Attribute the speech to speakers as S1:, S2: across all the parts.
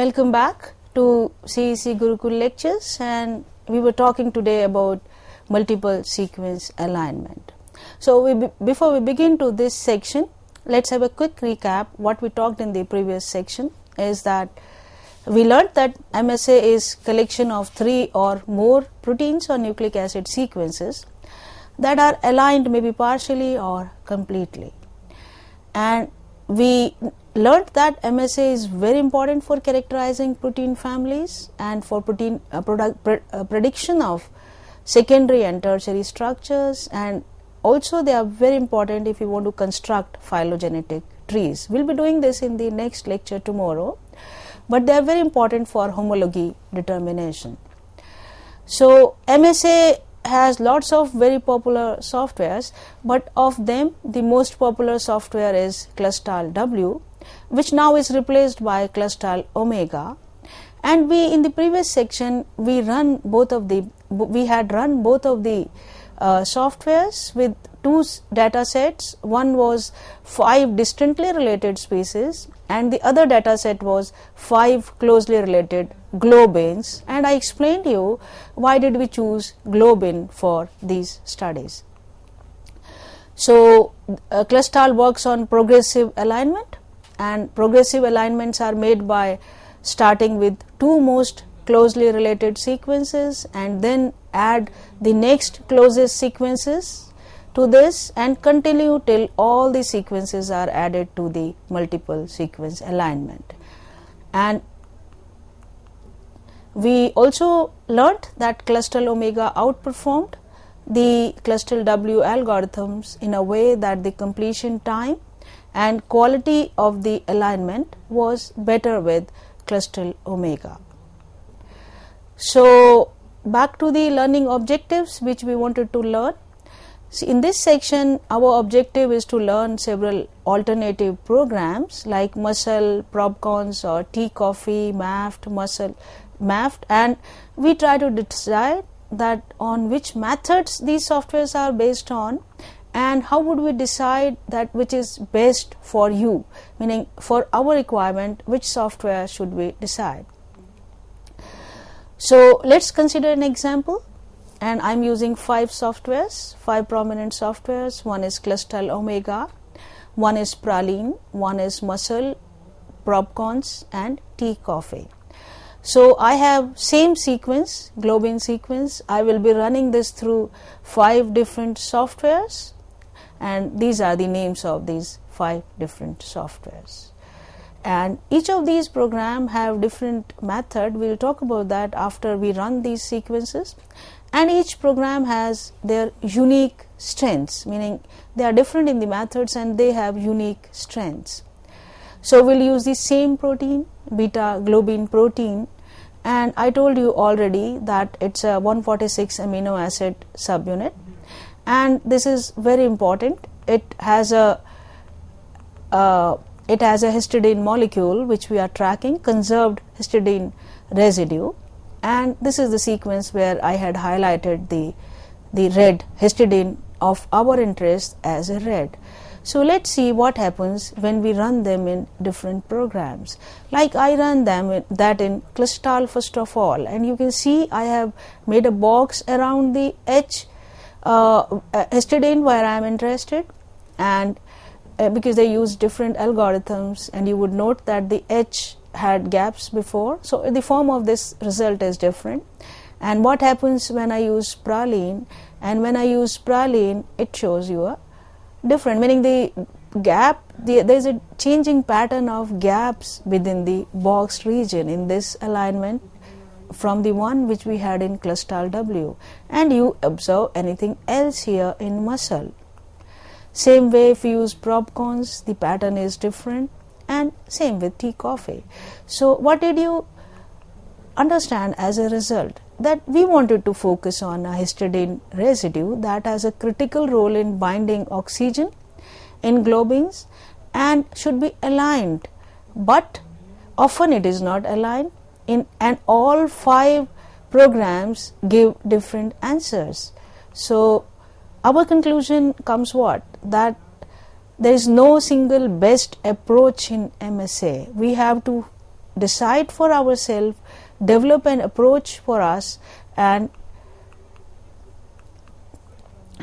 S1: Welcome back to CEC Gurukul lectures, and we were talking today about multiple sequence alignment. So before we begin to this section, let's have a quick recap. What we talked in the previous section is that we learned that MSA is collection of 3 or more proteins or nucleic acid sequences that are aligned maybe partially or completely. And we learned that MSA is very important for characterizing protein families and for protein prediction of secondary and tertiary structures, and also they are very important if you want to construct phylogenetic trees. We'll be doing this in the next lecture tomorrow, but they are very important for homology determination. So MSA has lots of very popular softwares, but of them the most popular software is Clustal W, which now is replaced by Clustal Omega. And we in the previous section we had run both of the softwares with 2 data sets. One was 5 distantly related species and the other data set was 5 closely related globins, and I explained you why did we choose globin for these studies. So Clustal works on progressive alignment, and progressive alignments are made by starting with 2 most closely related sequences and then add the next closest sequences to this and continue till all the sequences are added to the multiple sequence alignment. And we also learnt that Clustal Omega outperformed the Clustal W algorithms in a way that the completion time and quality of the alignment was better with Clustal Omega. So back to the learning objectives which we wanted to learn. See, in this section our objective is to learn several alternative programs like Muscle, ProbCons or T-Coffee, MAFT, and we try to decide that on which methods these softwares are based on, and how would we decide that which is best for you, meaning for our requirement which software should we decide. So let's consider an example, and I'm using 5 softwares, 5 prominent softwares. One is Clustal Omega, one is Praline, one is Muscle, ProbCons and T-Coffee. So I have same sequence, globin sequence. I will be running this through 5 different softwares, and these are the names of these 5 different softwares. And each of these programs have different method. We'll talk about that after we run these sequences. And each program has their unique strengths, meaning they are different in the methods and they have unique strengths. So we'll use the same protein, beta globin protein, and I told you already that it's a 146 amino acid subunit, and this is very important. It has a histidine molecule which we are tracking, conserved histidine residue, and this is the sequence where I had highlighted the red histidine of our interest as a red. So let's see what happens when we run them in different programs. Like I run them in Clustal first of all, and you can see I have made a box around the H histidine where I am interested, and because they use different algorithms, and you would note that the H had gaps before, so the form of this result is different. And what happens when I use Praline, and when I use Praline it shows you a different, meaning the gap, there is a changing pattern of gaps within the boxed region in this alignment from the one which we had in Clustal W, and you observe anything else here in Muscle. Same way if you use ProbCons, the pattern is different, and same with T-Coffee. So what did you understand as a result? That we wanted to focus on a histidine residue that has a critical role in binding oxygen in globins and should be aligned, but often it is not aligned and all 5 programs give different answers. So our conclusion comes what? That there is no single best approach in MSA. We have to decide for ourselves, develop an approach for us, and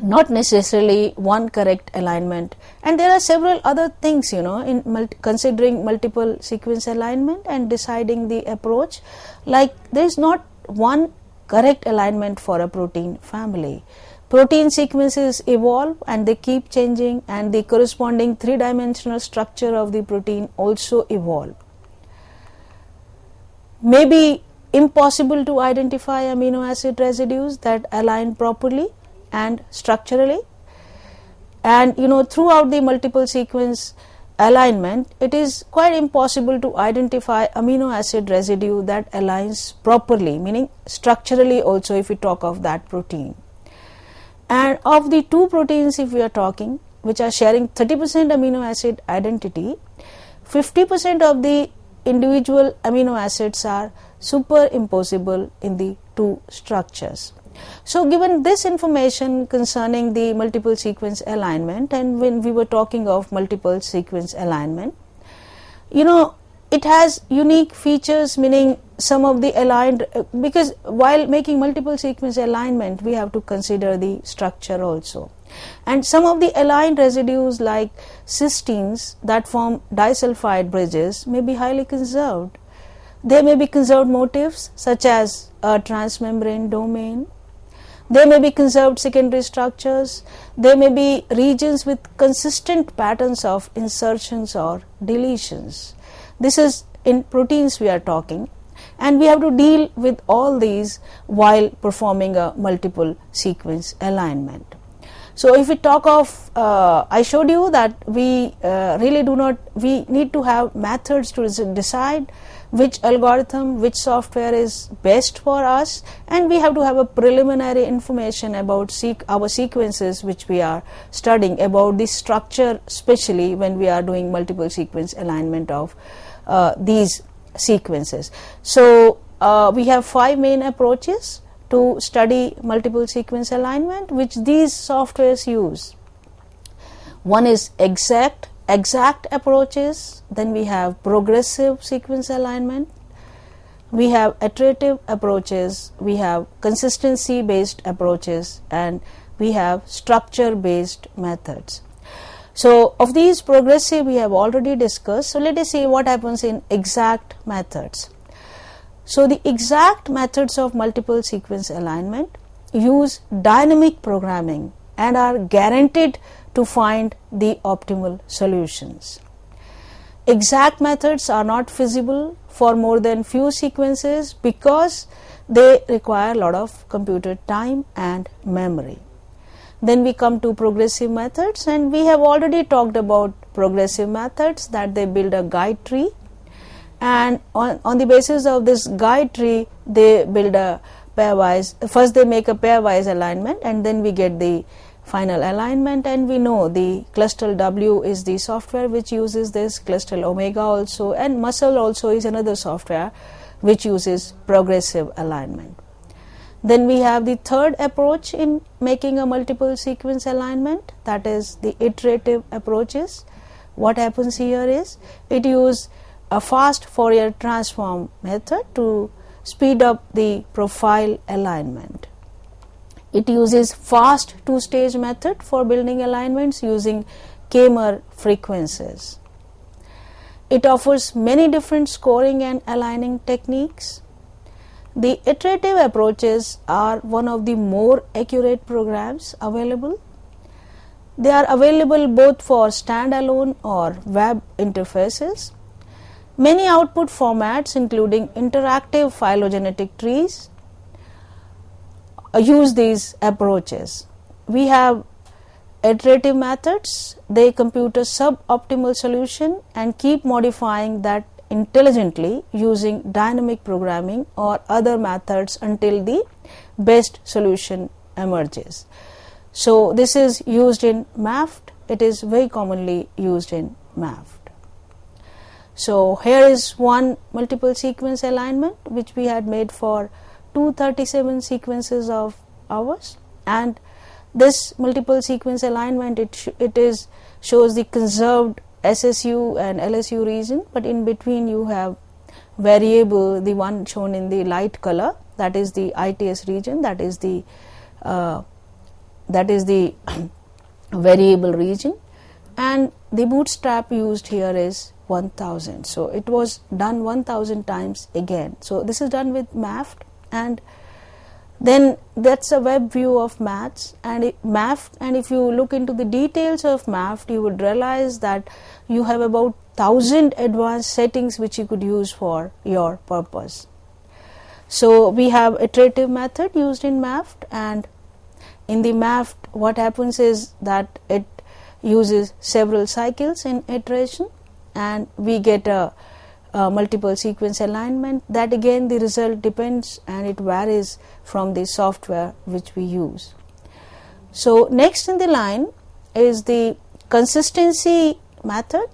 S1: not necessarily one correct alignment. And there are several other things, in considering multiple sequence alignment and deciding the approach. Like, there is not one correct alignment for a protein family. Protein sequences evolve and they keep changing, and the corresponding three-dimensional structure of the protein also evolve. Maybe impossible to identify amino acid residues that align properly and structurally, and throughout the multiple sequence alignment, it is quite impossible to identify amino acid residue that aligns properly, meaning structurally also, if we talk of that protein. And of the two proteins, if we are talking, which are sharing 30% amino acid identity, 50% of the individual amino acids are superimposable in the two structures. So, given this information concerning the multiple sequence alignment, and when we were talking of multiple sequence alignment, it has unique features, meaning some of the aligned, because while making multiple sequence alignment, we have to consider the structure also. And some of the aligned residues like cysteines that form disulfide bridges may be highly conserved. There may be conserved motifs such as a transmembrane domain. There may be conserved secondary structures. There may be regions with consistent patterns of insertions or deletions. This is in proteins we are talking, and we have to deal with all these while performing a multiple sequence alignment. So, if we talk of, I showed you that we we need to have methods to decide which algorithm, which software is best for us, and we have to have a preliminary information about our sequences which we are studying, about the structure, especially when we are doing multiple sequence alignment of these sequences. So, we have 5 main approaches to study multiple sequence alignment which these softwares use. One is exact approaches, then we have progressive sequence alignment, we have iterative approaches, we have consistency based approaches, and we have structure based methods. So, of these, progressive we have already discussed. So, let us see what happens in exact methods. So, the exact methods of multiple sequence alignment use dynamic programming and are guaranteed to find the optimal solutions. Exact methods are not feasible for more than few sequences because they require a lot of computer time and memory. Then we come to progressive methods, and we have already talked about progressive methods, that they build a guide tree, and on the basis of this guide tree they build a pairwise, first they make a pairwise alignment and then we get the final alignment, and we know the Clustal W is the software which uses this, Clustal Omega also, and Muscle also is another software which uses progressive alignment. Then we have the third approach in making a multiple sequence alignment, that is the iterative approaches. What happens here is it uses a fast Fourier transform method to speed up the profile alignment. It uses fast two-stage method for building alignments using Kmer frequencies. It offers many different scoring and aligning techniques. The iterative approaches are one of the more accurate programs available. They are available both for standalone or web interfaces. Many output formats, including interactive phylogenetic trees, use these approaches. We have iterative methods. They compute a suboptimal solution and keep modifying that intelligently using dynamic programming or other methods until the best solution emerges. So, this is used in MAFT. It is very commonly used in MAFT. So, here is one multiple sequence alignment which we had made for 237 sequences of ours, and this multiple sequence alignment shows the conserved SSU and LSU region, but in between you have variable, the one shown in the light color, that is the ITS region, that is the variable region, and the bootstrap used here is 1000. So it was done 1000 times again. So this is done with MAFT, and then that's a web view of MAFT. And if you look into the details of MAFT, you would realize that you have about 1000 advanced settings which you could use for your purpose. So we have iterative method used in MAFT, and in the MAFT what happens is that it uses several cycles in iteration, and we get a multiple sequence alignment. That again, the result depends and it varies from the software which we use. So next in the line is the consistency method,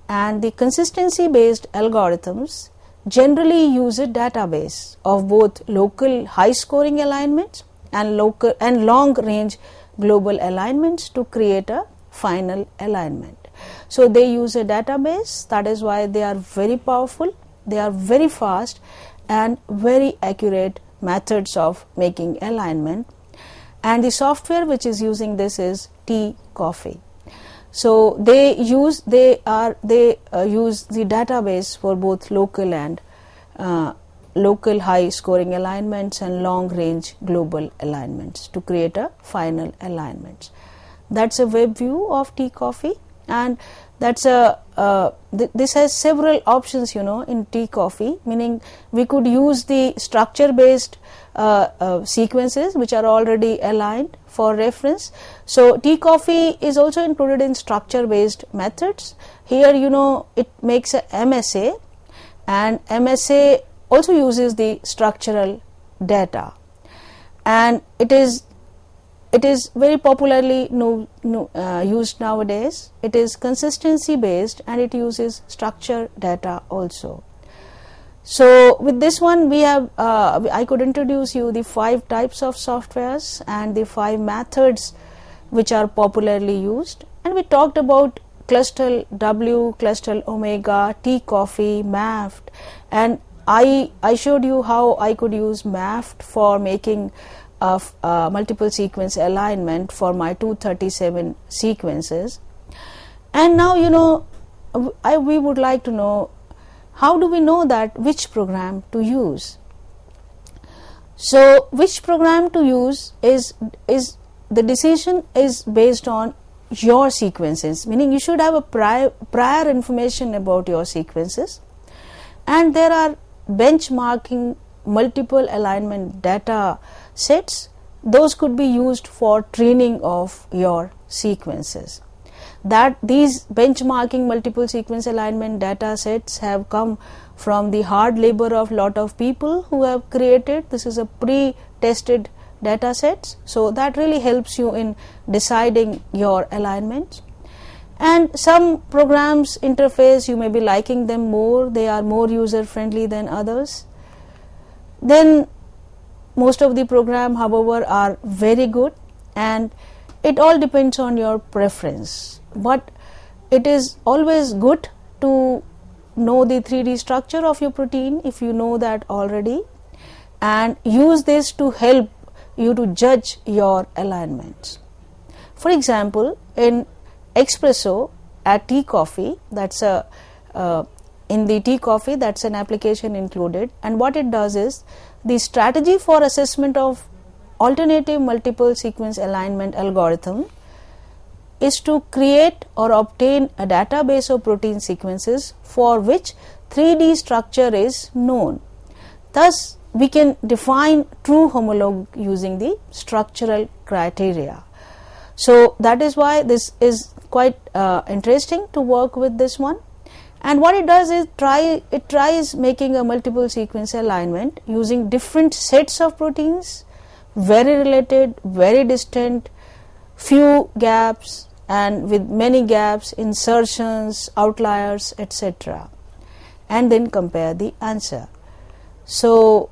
S1: and the consistency based algorithms generally use a database of both local high scoring alignments and long range global alignments to create a final alignment. So they use a database, that is why they are very powerful, they are very fast and very accurate methods of making alignment, and the software which is using this is tCoffee. So they use the database for both local and local high scoring alignments and long range global alignments to create a final alignment. That's a web view of tCoffee, and that's this has several options, in tCoffee, meaning we could use the structure based sequences which are already aligned for reference. So tCoffee is also included in structure based methods. Here it makes a MSA, and MSA also uses the structural data, and it is very popularly used nowadays. It is consistency based and it uses structure data also. So with this one we have I could introduce you the 5 types of softwares and the 5 methods which are popularly used, and we talked about Clustal W, Clustal Omega, tCoffee, MAFT, and I showed you how I could use MAFT for making of multiple sequence alignment for my 237 sequences. And now we would like to know, how do we know that which program to use? So which program to use is the decision is based on your sequences, meaning you should have a prior information about your sequences, and there are benchmarking multiple alignment data sets. Those could be used for training of your sequences. That these benchmarking multiple sequence alignment data sets have come from the hard labor of lot of people who have created. This is a pre-tested data sets, so that really helps you in deciding your alignments. And some programs interface, you may be liking them more, they are more user friendly than others. Then most of the program, however, are very good, and it all depends on your preference. But it is always good to know the 3D structure of your protein if you know that already, and use this to help you to judge your alignments. For example, in Espresso at tCoffee, that's in the tCoffee, that's an application included, and what it does is the strategy for assessment of alternative multiple sequence alignment algorithm is to create or obtain a database of protein sequences for which 3D structure is known. Thus, we can define true homologue using the structural criteria. So that is why this is quite interesting to work with this one. And what it does is it tries making a multiple sequence alignment using different sets of proteins, very related, very distant, few gaps, and with many gaps, insertions, outliers, etc., and then compare the answer. So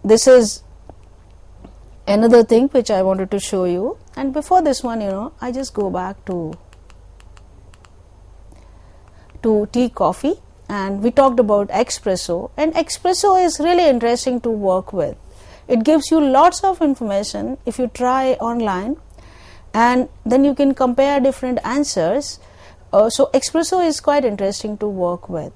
S1: this is another thing which I wanted to show you. And before this one, I just go back to tCoffee, and we talked about Espresso, and Espresso is really interesting to work with. It gives you lots of information if you try online, and then you can compare different answers. So Espresso is quite interesting to work with.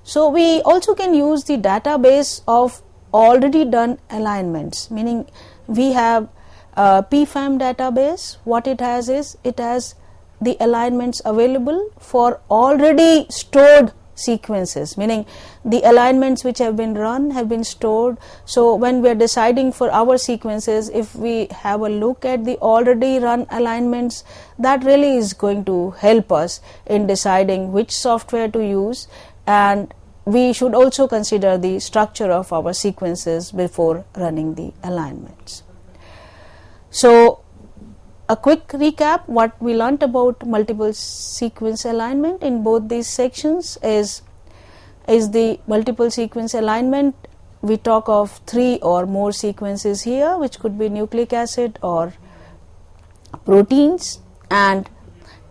S1: So we also can use the database of already done alignments, meaning we have PFAM database. What it has is, it has the alignments available for already stored sequences, meaning the alignments which have been run have been stored. So when we are deciding for our sequences, if we have a look at the already run alignments, that really is going to help us in deciding which software to use, and we should also consider the structure of our sequences before running the alignments. So a quick recap, what we learnt about multiple sequence alignment in both these sections is the multiple sequence alignment. We talk of 3 or more sequences here, which could be nucleic acid or proteins, and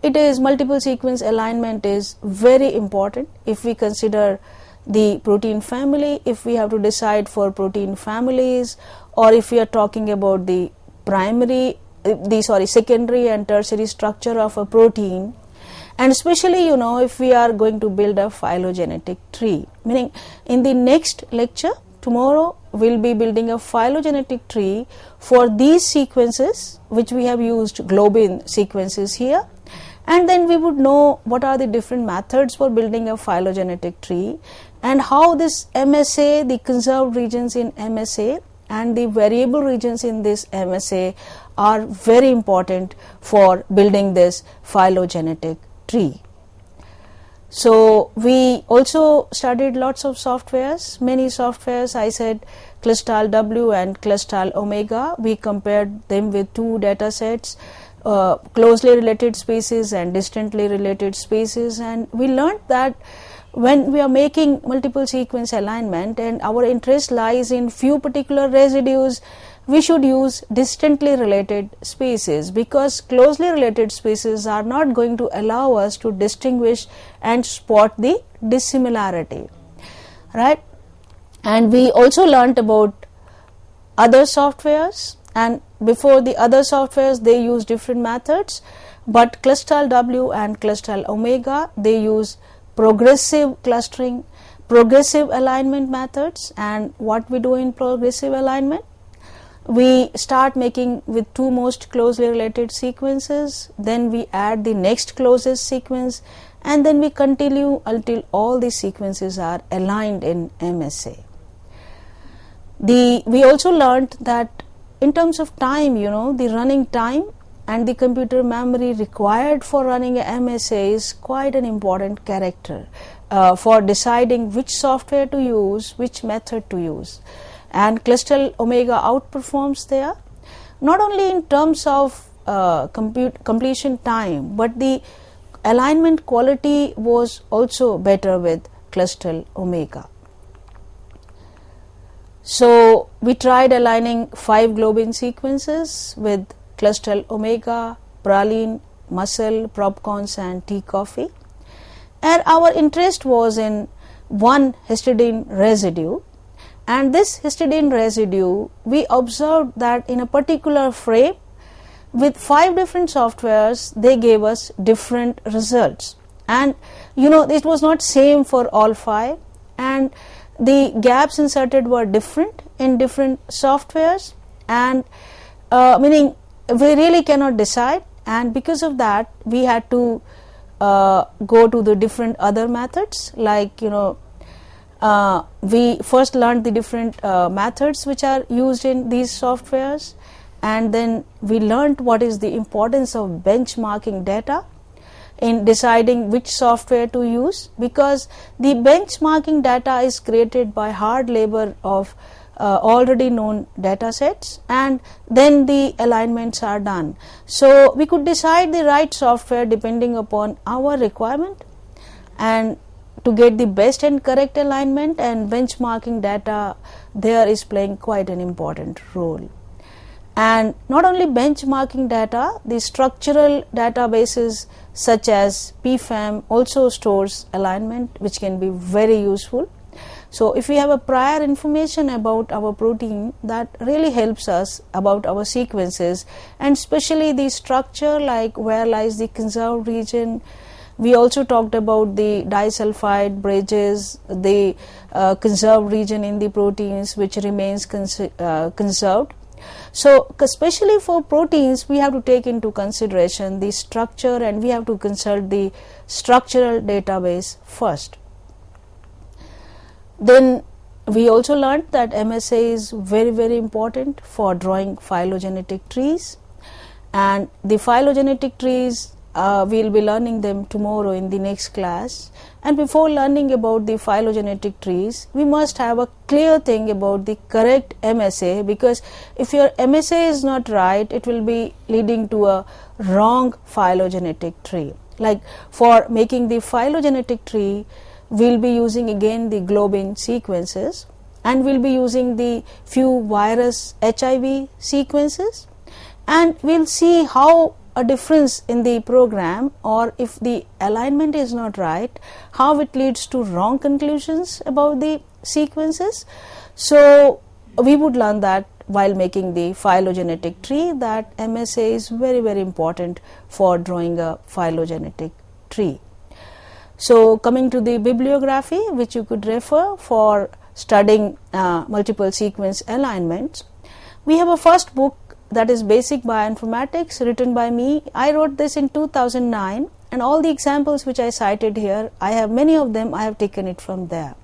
S1: it is multiple sequence alignment is very important if we consider the protein family, if we have to decide for protein families, or if we are talking about the secondary and tertiary structure of a protein, and especially if we are going to build a phylogenetic tree, meaning in the next lecture tomorrow we'll be building a phylogenetic tree for these sequences which we have used globin sequences here, and then we would know what are the different methods for building a phylogenetic tree, and how this MSA, the conserved regions in MSA and the variable regions in this MSA are very important for building this phylogenetic tree. So we also studied lots of softwares, many softwares. I said Clistal W and Clistal Omega. We compared them with 2 data sets, closely related species and distantly related species, and we learned that when we are making multiple sequence alignment and our interest lies in few particular residues, we should use distantly related species, because closely related species are not going to allow us to distinguish and spot the dissimilarity, right? And we also learnt about other softwares, and before the other softwares they use different methods, but Clistal W and Clistal Omega, they use progressive clustering, progressive alignment methods. And what we do in progressive alignment, we start making with 2 most closely related sequences, then we add the next closest sequence, and then we continue until all the sequences are aligned in MSA. We also learnt that in terms of time, the running time and the computer memory required for running a MSA is quite an important character for deciding which software to use, which method to use. And Clistal Omega outperforms there, not only in terms of completion time, but the alignment quality was also better with Clistal Omega. So we tried aligning 5 globin sequences with Clistal Omega, praline, mussel, propcons and tea coffee, and our interest was in one histidine residue, and this histidine residue we observed that in a particular frame with 5 different softwares they gave us different results, and it was not same for all 5, and the gaps inserted were different in different softwares, and meaning we really cannot decide, and because of that we had to go to the different other methods, like we first learned the different methods which are used in these softwares, and then we learned what is the importance of benchmarking data in deciding which software to use, because the benchmarking data is created by hard labor of already known data sets, and then the alignments are done. So we could decide the right software depending upon our requirement, and to get the best and correct alignment, and benchmarking data there is playing quite an important role. And not only benchmarking data, the structural databases such as PFAM also stores alignment, which can be very useful. So if we have a prior information about our protein, that really helps us about our sequences, and especially the structure, like where lies the conserved region. We also talked about the disulfide bridges, the conserved region in the proteins which remains conserved. So especially for proteins, we have to take into consideration the structure, and we have to consult the structural database first. Then we also learned that MSA is very important for drawing phylogenetic trees, and the phylogenetic trees we will be learning them tomorrow in the next class. And before learning about the phylogenetic trees, we must have a clear thing about the correct MSA, because if your MSA is not right, it will be leading to a wrong phylogenetic tree. Like for making the phylogenetic tree, we will be using again the globin sequences, and we will be using the few virus HIV sequences, and we will see how a difference in the program, or if the alignment is not right, how it leads to wrong conclusions about the sequences. So we would learn that while making the phylogenetic tree, that MSA is very important for drawing a phylogenetic tree. So coming to the bibliography which you could refer for studying multiple sequence alignments, we have a first book, that is Basic Bioinformatics, written by me. I wrote this in 2009, and all the examples which I cited here, I have many of them, I have taken it from there.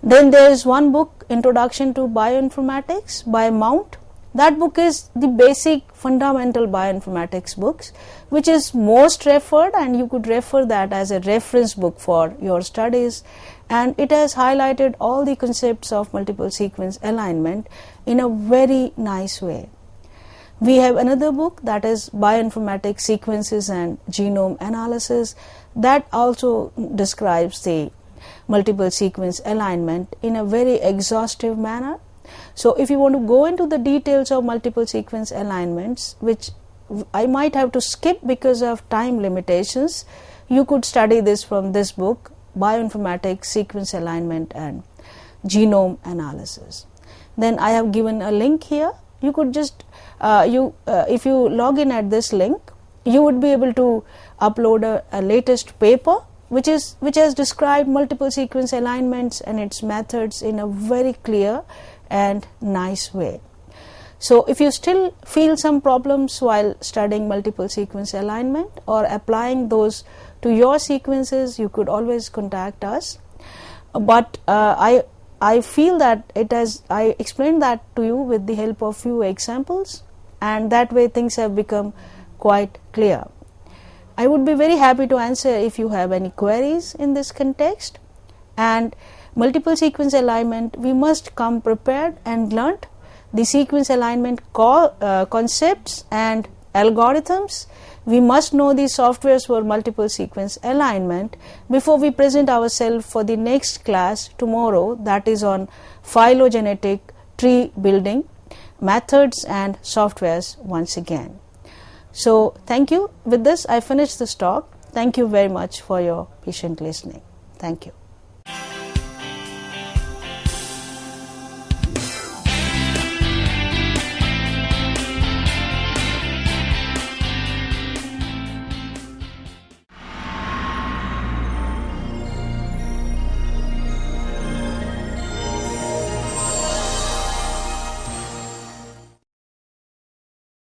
S1: Then there is one book, Introduction to Bioinformatics by Mount. That book is the basic fundamental bioinformatics books, which is most referred, and you could refer that as a reference book for your studies, and it has highlighted all the concepts of multiple sequence alignment in a very nice way. We have another book, that is Bioinformatics Sequences and Genome Analysis, that also describes the multiple sequence alignment in a very exhaustive manner. So if you want to go into the details of multiple sequence alignments, which I might have to skip because of time limitations, you could study this from this book, Bioinformatics Sequence Alignment and Genome Analysis. Then I have given a link here. You could just if you log in at this link, you would be able to upload a latest paper which has described multiple sequence alignments and its methods in a very clear and nice way. So if you still feel some problems while studying multiple sequence alignment or applying those to your sequences, you could always contact us. But I feel that I explained that to you with the help of few examples, and that way things have become quite clear. I would be very happy to answer if you have any queries in this context. And multiple sequence alignment, we must come prepared and learnt the sequence alignment concepts and algorithms. We must know the softwares for multiple sequence alignment before we present ourselves for the next class tomorrow, that is on phylogenetic tree building methods and softwares once again. So thank you. With this I finish this talk. Thank you very much for your patient listening. Thank you.